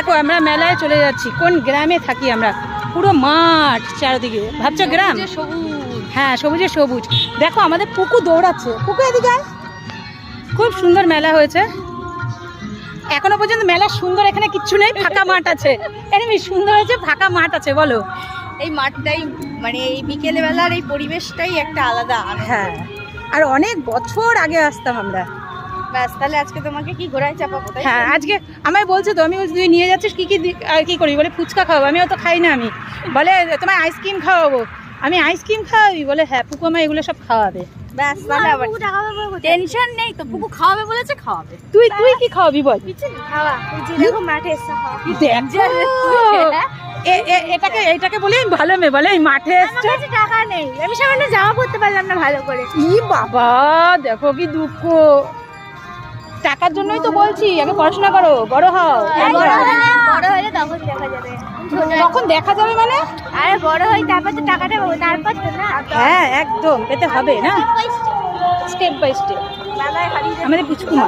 দেখো আমরা মেলায় চলে যাচ্ছি। কোন গ্রামে থাকি আমরা, পুরো মাঠ চারদিকে। ভাবছো গ্রাম? হ্যাঁ, সবুজে সবুজ। দেখো আমাদের পুকু দৌড়াচ্ছে। পুকু এদিকে আয়। খুব সুন্দর মেলা হয়েছে এখনো পর্যন্ত। মেলা সুন্দর, এখানে কিচ্ছু নেই, ফাঁকা মাঠ আছে। এমনি সুন্দর হয়েছে, ফাঁকা মাঠ আছে। বলো, এই মাঠটাই মানে এই বিকেলে বেলার এই পরিবেশটাই একটা আলাদা। হ্যাঁ, আর অনেক বছর আগে আসতাম আমরা। ব্যাস, তাহলে আজকে তোমাকে কি ঘোড়ায় চাপাবো? হ্যাঁ, আজকে আমায় বলছে তো, আমি বলছি তুই নিয়ে যাচ্ছিস কি কি আর কি করবি? বলে ফুচকা খাওয়াবো। আমি অত খাই না। আমি বলে তোমায় আইসক্রিম খাওয়াবো। আমি আইসক্রিম খাওয়াবি? বলে হ্যাঁ, পুকু আমায় এগুলো সব খাওয়াবে। ব্যাস, তাহলে আবার টেনশন নেই তো, পুকু খাওয়াবে বলেছে, খাওয়াবে। তুই কি খাওয়াবি বল? খাওয়া দেখো মাঠে এসে এটাকে বলি আমি ভালো মেয়ে, বলে এই মাঠে এসছে। টাকা নেই, আমি সামনে জামা পরতে পারলাম না ভালো করে। ই বাবা, দেখো কি দুঃখ। টাকার জন্যই তো বলছি, আগে পড়াশোনা করো, বড় হও। বড় হলে তখন দেখা যাবে। তখন দেখা যাবে মানে? আরে বড় হই, তারপর তো টাকাটা পাবো, তারপর তো না। হ্যাঁ, একদম পেতে হবে না, স্টেপ বাই স্টেপ। আমাদের পুচকুমা